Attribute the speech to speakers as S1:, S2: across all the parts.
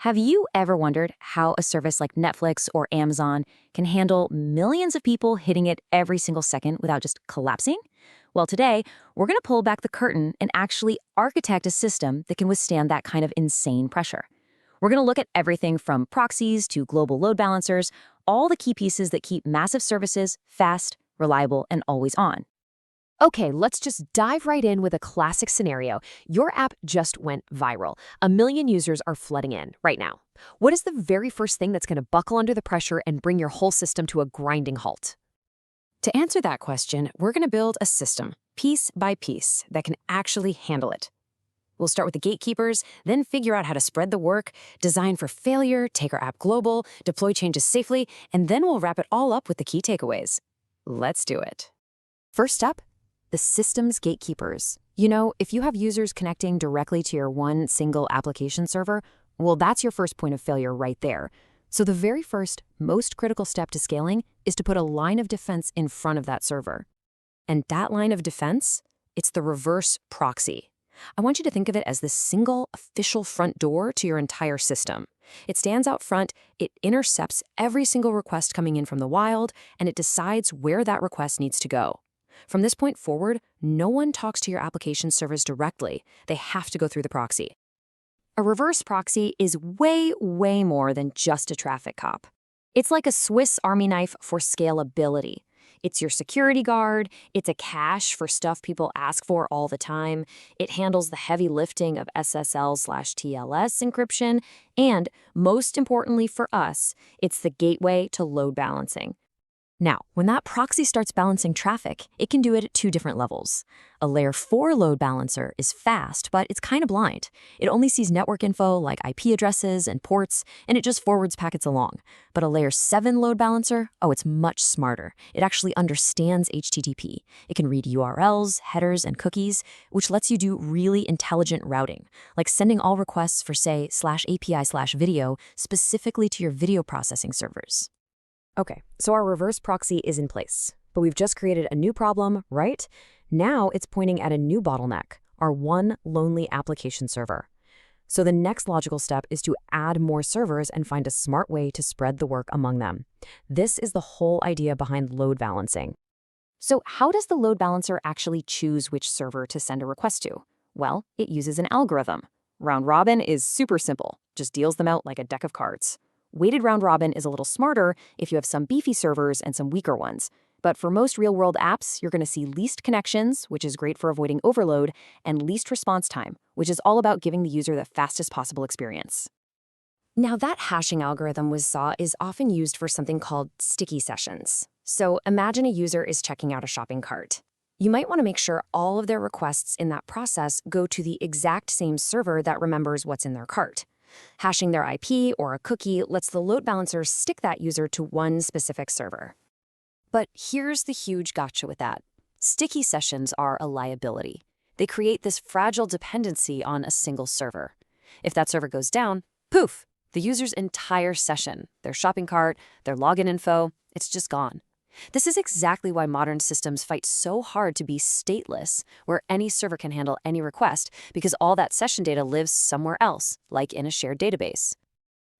S1: Have you ever wondered how a service like Netflix or Amazon can handle millions of people hitting it every single second without just collapsing? Well, today, we're going to pull back the curtain and actually architect a system that can withstand that kind of insane pressure. We're going to look at everything from proxies to global load balancers, all the key pieces that keep massive services fast, reliable, and always on.
S2: Okay, let's just dive right in with a classic scenario. Your app just went viral. 1 million users are flooding in right now. What is the very first thing that's going to buckle under the pressure and bring your whole system to a grinding halt?
S3: To answer that question, we're going to build a system, piece by piece, that can actually handle it. We'll start with the gatekeepers, then figure out how to spread the work, design for failure, take our app global, deploy changes safely, and then we'll wrap it all up with the key takeaways. Let's do it. First up, the system's gatekeepers. You know, if you have users connecting directly to your one single application server, well, that's your first point of failure right there. So the very first, most critical step to scaling is to put a line of defense in front of that server. And that line of defense, it's the reverse proxy. I want you to think of it as the single official front door to your entire system. It stands out front, it intercepts every single request coming in from the wild, and it decides where that request needs to go. From this point forward, no one talks to your application servers directly. They have to go through the proxy. A reverse proxy is way more than just a traffic cop. It's like a Swiss Army knife for scalability. It's your security guard, it's a cache for stuff people ask for all the time, it handles the heavy lifting of SSL/TLS encryption, and most importantly for us, it's the gateway to load balancing. Now, when that proxy starts balancing traffic, it can do it at two different levels. A layer 4 load balancer is fast, but it's kind of blind. It only sees network info like IP addresses and ports, and it just forwards packets along. But a layer 7 load balancer, oh, it's much smarter. It actually understands HTTP. It can read URLs, headers, and cookies, which lets you do really intelligent routing, like sending all requests for, say, /API/video specifically to your video processing servers. Okay, so our reverse proxy is in place, but we've just created a new problem, right? Now it's pointing at a new bottleneck, our one lonely application server. So the next logical step is to add more servers and find a smart way to spread the work among them. This is the whole idea behind load balancing.
S1: So how does the load balancer actually choose which server to send a request to? Well, it uses an algorithm. Round robin is super simple, just deals them out like a deck of cards. Weighted round robin is a little smarter if you have some beefy servers and some weaker ones. But for most real-world apps, you're going to see least connections, which is great for avoiding overload, and least response time, which is all about giving the user the fastest possible experience. Now, that hashing algorithm we saw is often used for something called sticky sessions. So imagine a user is checking out a shopping cart. You might want to make sure all of their requests in that process go to the exact same server that remembers what's in their cart. Hashing their IP or a cookie lets the load balancer stick that user to one specific server. But here's the huge gotcha with that. Sticky sessions are a liability. They create this fragile dependency on a single server. If that server goes down, poof, the user's entire session, their shopping cart, their login info, it's just gone. This is exactly why modern systems fight so hard to be stateless, where any server can handle any request, because all that session data lives somewhere else, like in a shared database.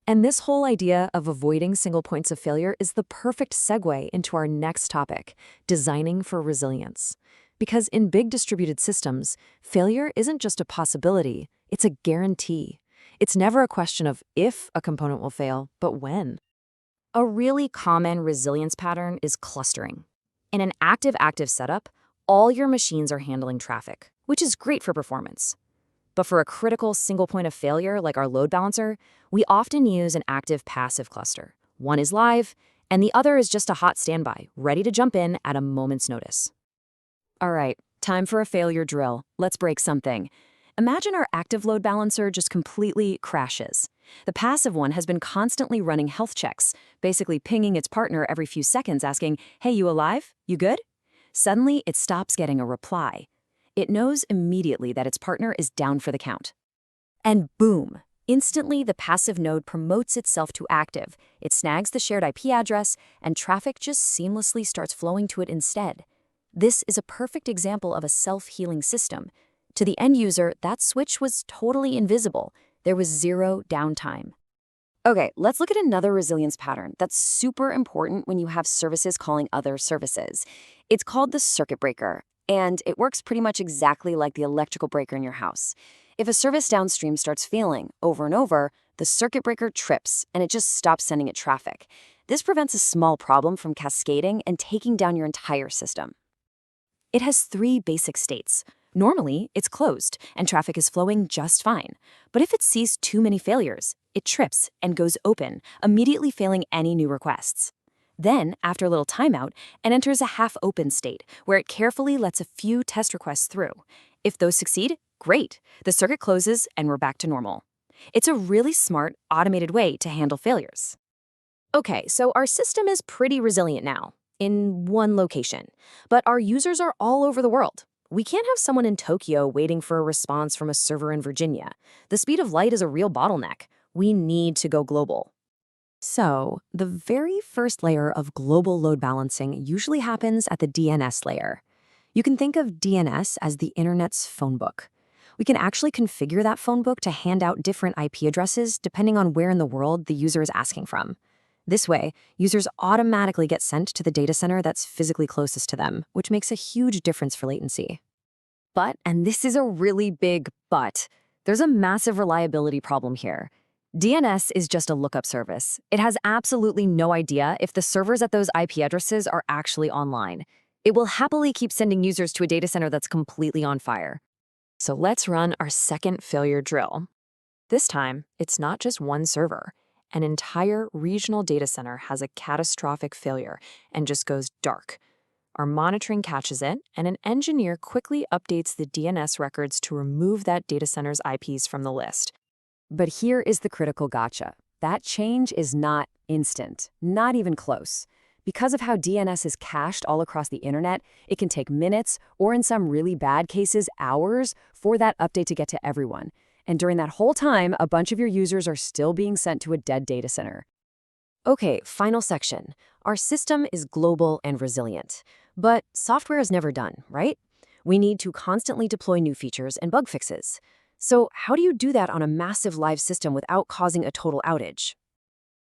S1: And this whole idea of avoiding single points of failure is the perfect segue into our next topic, designing for resilience. Because in big distributed systems, failure isn't just a possibility, it's a guarantee. It's never a question of if a component will fail, but when. A really common resilience pattern is clustering. In an active-active setup, all your machines are handling traffic, which is great for performance. But for a critical single point of failure like our load balancer, we often use an active-passive cluster. One is live, and the other is just a hot standby, ready to jump in at a moment's notice. All right, time for a failure drill. Let's break something. Imagine our active load balancer just completely crashes. The passive one has been constantly running health checks, basically pinging its partner every few seconds asking, "Hey, you alive? You good?" Suddenly, it stops getting a reply. It knows immediately that its partner is down for the count. And boom! Instantly, the passive node promotes itself to active. It snags the shared IP address, and traffic just seamlessly starts flowing to it instead. This is a perfect example of a self-healing system. To the end user, that switch was totally invisible. There was zero downtime. Okay, let's look at another resilience pattern that's super important when you have services calling other services. It's called the circuit breaker, and it works pretty much exactly like the electrical breaker in your house. If a service downstream starts failing over and over, the circuit breaker trips and it just stops sending it traffic. This prevents a small problem from cascading and taking down your entire system. It has three basic states. Normally, it's closed and traffic is flowing just fine. But if it sees too many failures, it trips and goes open, immediately failing any new requests. Then, after a little timeout, it enters a half-open state, where it carefully lets a few test requests through. If those succeed, great. The circuit closes and we're back to normal. It's a really smart, automated way to handle failures.
S2: Okay, so our system is pretty resilient now, in one location. But our users are all over the world. We can't have someone in Tokyo waiting for a response from a server in Virginia. The speed of light is a real bottleneck. We need to go global.
S3: So, the very first layer of global load balancing usually happens at the DNS layer. You can think of DNS as the internet's phone book. We can actually configure that phone book to hand out different IP addresses depending on where in the world the user is asking from. This way, users automatically get sent to the data center that's physically closest to them, which makes a huge difference for latency.
S1: But, and this is a really big but, there's a massive reliability problem here. DNS is just a lookup service. It has absolutely no idea if the servers at those IP addresses are actually online. It will happily keep sending users to a data center that's completely on fire.
S2: So let's run our second failure drill. This time, it's not just one server. An entire regional data center has a catastrophic failure and just goes dark. Our monitoring catches it, and an engineer quickly updates the DNS records to remove that data center's IPs from the list.
S1: But here is the critical gotcha. That change is not instant, not even close. Because of how DNS is cached all across the internet, it can take minutes, or in some really bad cases, hours, for that update to get to everyone. And during that whole time, a bunch of your users are still being sent to a dead data center.
S2: Okay, final section. Our system is global and resilient. But software is never done, right? We need to constantly deploy new features and bug fixes. So how do you do that on a massive live system without causing a total outage?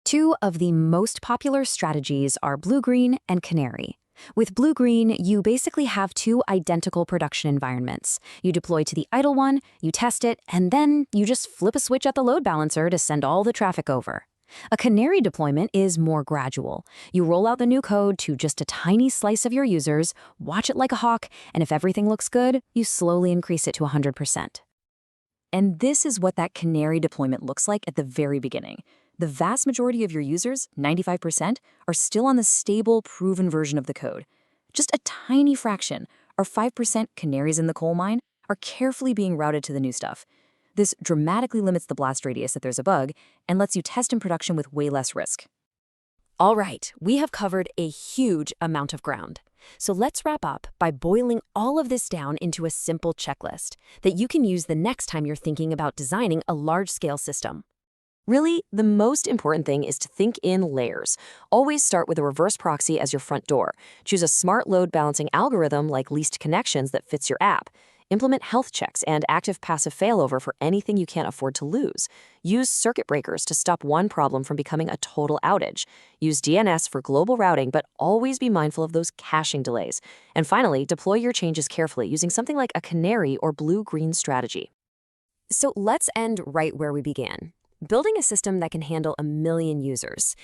S3: Two of the most popular strategies are blue-green and canary. With blue-green, you basically have two identical production environments. You deploy to the idle one, you test it, and then you just flip a switch at the load balancer to send all the traffic over. A canary deployment is more gradual. You roll out the new code to just a tiny slice of your users, watch it like a hawk, and if everything looks good, you slowly increase it to 100%.
S1: And this is what that canary deployment looks like at the very beginning. The vast majority of your users, 95%, are still on the stable, proven version of the code. Just a tiny fraction, or 5% canaries in the coal mine, are carefully being routed to the new stuff. This dramatically limits the blast radius if there's a bug and lets you test in production with way less risk.
S2: All right, we have covered a huge amount of ground. So let's wrap up by boiling all of this down into a simple checklist that you can use the next time you're thinking about designing a large-scale system. Really, the most important thing is to think in layers. Always start with a reverse proxy as your front door. Choose a smart load balancing algorithm like least connections that fits your app. Implement health checks and active-passive failover for anything you can't afford to lose. Use circuit breakers to stop one problem from becoming a total outage. Use DNS for global routing, but always be mindful of those caching delays. And finally, deploy your changes carefully using something like a canary or blue-green strategy. So let's end right where we began. Building a system that can handle 1 million users.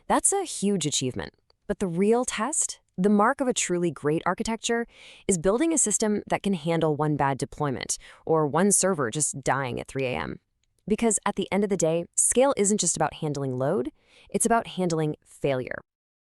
S2: That's a huge achievement. But the real test, the mark of a truly great architecture, is building a system that can handle one bad deployment or one server just dying at 3 a.m. Because at the end of the day, scale isn't just about handling load, it's about handling failure.